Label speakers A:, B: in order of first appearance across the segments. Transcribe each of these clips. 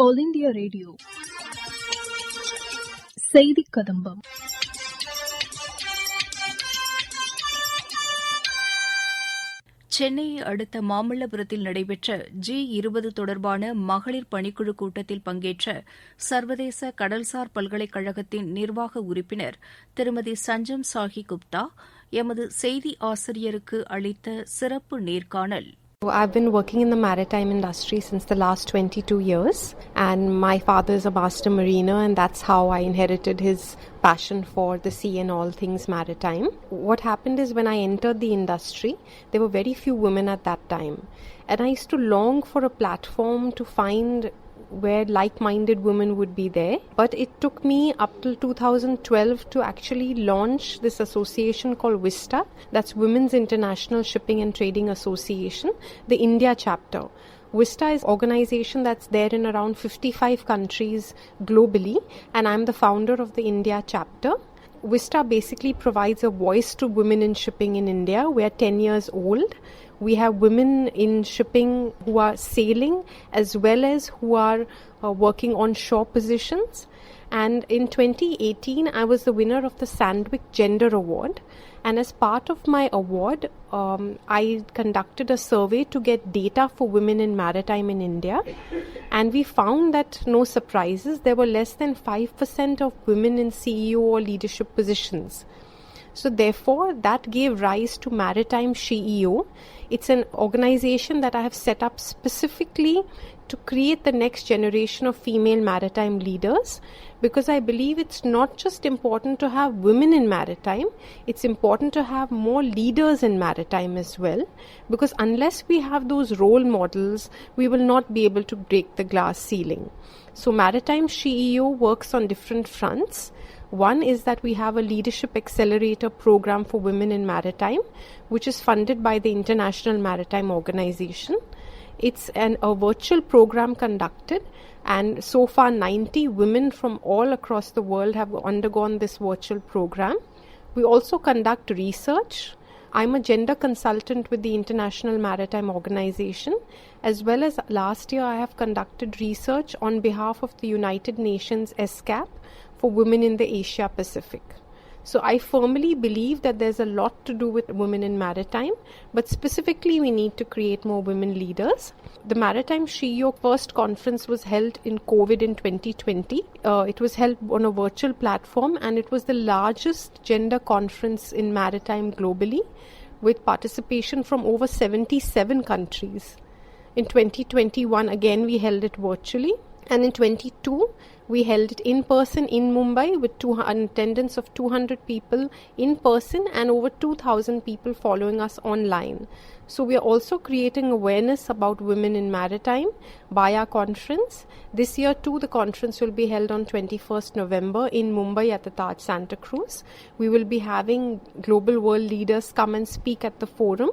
A: All India Radio. Seithikadhambam.
B: சென்னையை அடுத்த மாமல்லபுரத்தில் நடைபெற்ற G20 தொடர்பான மகளிர் பணிக்குழு கூட்டத்தில் பங்கேற்ற சர்வதேச கடல்சார் பல்கலைக்கழகத்தின் நிர்வாக உறுப்பினர் திருமதி சஞ்சம் சாஹி குப்தா எமது செய்தி ஆசிரியருக்கு அளித்த சிறப்பு நேர்காணல்.
C: I've been working in the maritime industry since the last 22 years, and my father is a master mariner, and that's how I inherited his passion for the sea and all things maritime. What happened is when I entered the industry, there were very few women at that time, and I used to long for a platform to find where like-minded women would be there. But it took me up till 2012 to actually launch this association called WISTA, that's Women's International Shipping and Trading Association, the India chapter. WISTA is an organization that's there in around 55 countries globally, and I'm the founder of the India chapter. WISTA basically provides a voice to women in shipping in India. We are 10 years old. We have women in shipping who are sailing as well as who are working on shore positions. And in 2018, I was the winner of the Sandvik Gender Award. And as part of my award, I conducted a survey to get data for women in maritime in India. And we found that, no surprises, there were less than 5% of women in CEO or leadership positions. So therefore, that gave rise to Maritime SheEO. It's an organization that I have set up specifically to create the next generation of female maritime leaders, because I believe it's not just important to have women in maritime, it's important to have more leaders in maritime as well, because unless we have those role models, we will not be able to break the glass ceiling. So Maritime SheEO works on different fronts. One is that we have a leadership accelerator program for women in maritime, which is funded by the International Maritime Organization. It's a virtual program conducted, and so far 90 women from all across the world have undergone this virtual program. We also conduct research. I'm a gender consultant with the International Maritime Organization, as well as last year I have conducted research on behalf of the United Nations ESCAP for women in the Asia Pacific. So I firmly believe that there's a lot to do with women in maritime, but specifically we need to create more women leaders. The Maritime SheEO first conference was held in COVID in 2020. It was held on a virtual platform, and it was the largest gender conference in maritime globally, with participation from over 77 countries. In 2021, again, we held it virtually. And in 22, we held it in person in Mumbai with an attendance of 200 people in person and over 2,000 people following us online. So we are also creating awareness about women in maritime by our conference. This year too, the conference will be held on 21st November in Mumbai at the Taj Santa Cruz. We will be having global world leaders come and speak at the forum.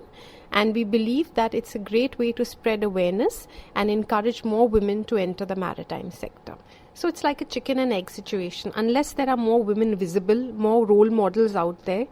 C: And we believe that it's a great way to spread awareness and encourage more women to enter the maritime sector. So it's like a chicken and egg situation. Unless there are more women visible, more role models out there,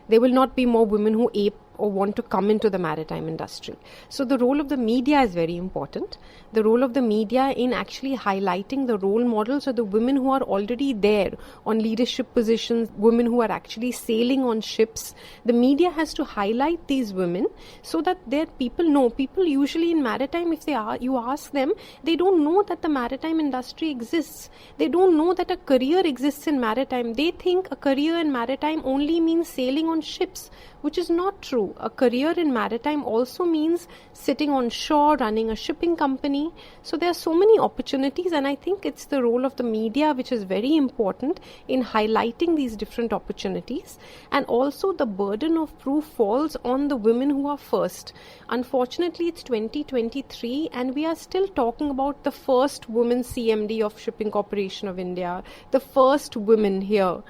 C: there will not be more women who ape or want to come into the maritime industry. So the role of the media is very important. The role of the media in actually highlighting the role models of the women who are already there on leadership positions, women who are actually sailing on ships. The media has to highlight these women so that their people know. People usually in maritime, if you ask them, they don't know that the maritime industry exists. They don't know that a career exists in maritime. They think a career in maritime only means sailing on ships, which is not true. A career in maritime also means sitting on shore, running a shipping company. So there are so many opportunities, and I think it's the role of the media which is very important in highlighting these different opportunities. And also the burden of proof falls on the women who are first. Unfortunately, it's 2023 and we are still talking about the first woman CMD of Shipping Corporation of India, the first women here.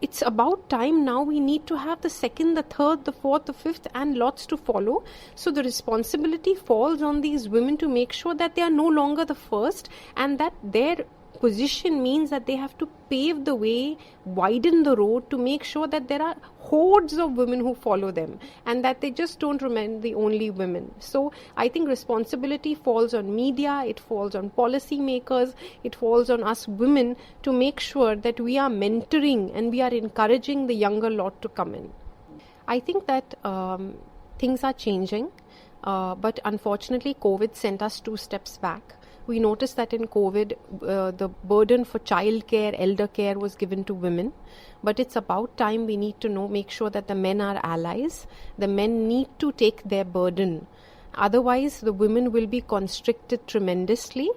C: It's about time now. We need to have the second, the third, the fourth, the fifth, and lots to follow. So the responsibility falls on these women to make sure that they are no longer the first, and that their position means that they have to pave the way, widen the road to make sure that there are hordes of women who follow them, and that they just don't remain the only women. So I think responsibility falls on media, it falls on policy makers, it falls on us women to make sure that we are mentoring and we are encouraging the younger lot to come in. I think that things are changing, but unfortunately COVID sent us 2 steps back. We noticed that in COVID, the burden for child care, elder care was given to women. But it's about time we need to make sure that the men are allies. The men need to take their burden. Otherwise, the women will be constricted tremendously.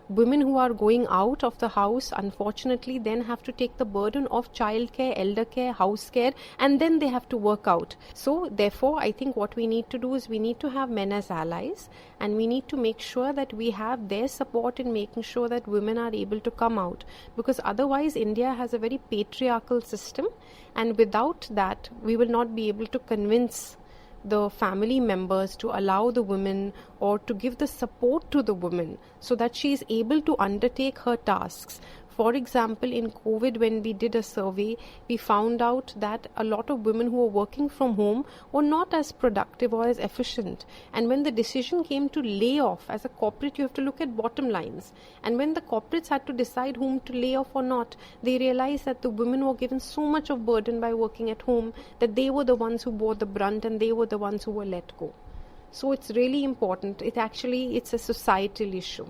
C: Women who are going out of the house, unfortunately, then have to take the burden of childcare, elder care, house care, and then they have to work out. So, therefore, I think what we need to do is we need to have men as allies, and we need to make sure that we have their support in making sure that women are able to come out. Because otherwise, India has a very patriarchal system, and without that, we will not be able to convince the family members to allow the women or to give the support to the woman so that she is able to undertake her tasks. For example, in COVID, when we did a survey, we found out that a lot of women who were working from home were not as productive or as efficient. And when the decision came to lay off, as a corporate, you have to look at bottom lines. And when the corporates had to decide whom to lay off or not, they realized that the women were given so much of burden by working at home that they were the ones who bore the brunt and they were the ones who were let go. So it's really important. It's a societal issue.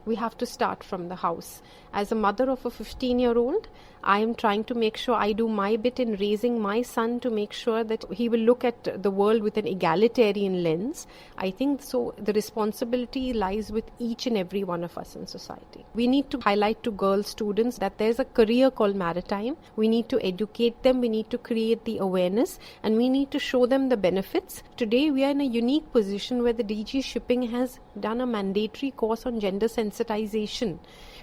C: We have to start from the house. As a mother of a 15-year-old, I am trying to make sure I do my bit in raising my son to make sure that he will look at the world with an egalitarian lens. I think so the responsibility lies with each and every one of us in society. We need to highlight to girl students that there's a career called maritime. We need to educate them, we need to create the awareness, and we need to show them the benefits. Today we are in a unique position where the DG Shipping has done a mandatory course on gender sensitization,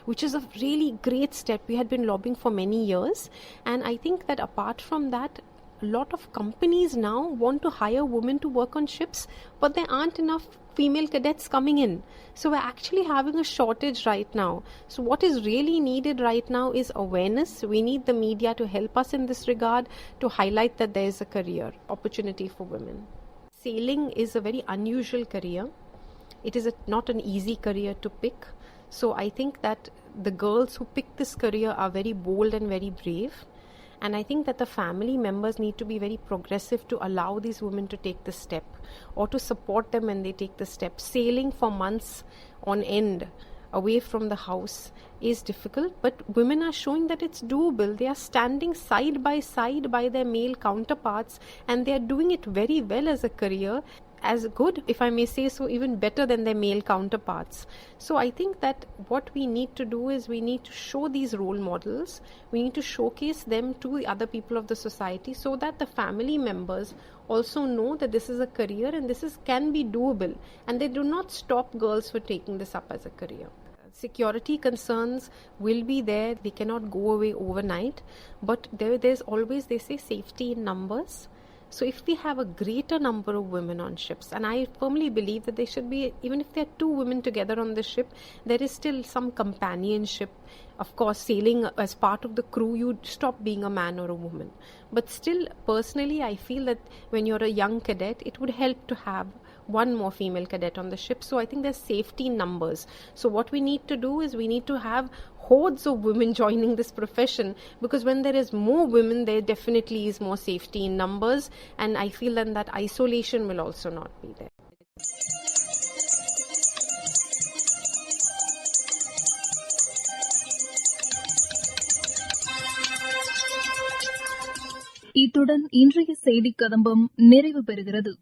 C: which is a really great step. We had been lobbying for many years, and I think that apart from that, a lot of companies now want to hire women to work on ships, but there aren't enough female cadets coming in. So we're actually having a shortage right now. So what is really needed right now is awareness. We need the media to help us in this regard, to highlight that there is a career opportunity for women. Sailing is a very unusual career. It is not an easy career to pick. So I think that the girls who pick this career are very bold and very brave. And I think that the family members need to be very progressive to allow these women to take the step or to support them when they take the step. Sailing for months on end away from the house is difficult, but women are showing that it's doable. They are standing side by their male counterparts, and they are doing it very well as a career, as good, if I may say so, even better than their male counterparts. So I think that what we need to do is we need to show these role models, we need to showcase them to the other people of the society so that the family members also know that this is a career and can be doable, and they do not stop girls for taking this up as a career. Security concerns will be there, they cannot go away overnight, but there's always, they say, safety in numbers. So if we have a greater number of women on ships, and I firmly believe that there should be, even if there are 2 women together on the ship, there is still some companionship. Of course, sailing as part of the crew, you stop being a man or a woman. But still, personally, I feel that when you're a young cadet, it would help to have one more female cadet on the ship. So I think there's safety in numbers. So what we need to do is we need to have hordes of women joining this profession, because when there is more women, there definitely is more safety in numbers, and I feel then that isolation will also not be there.
A: இத்துடன் இன்றைய செய்திக் கதம்பம் நிறைவு பெறுகிறது.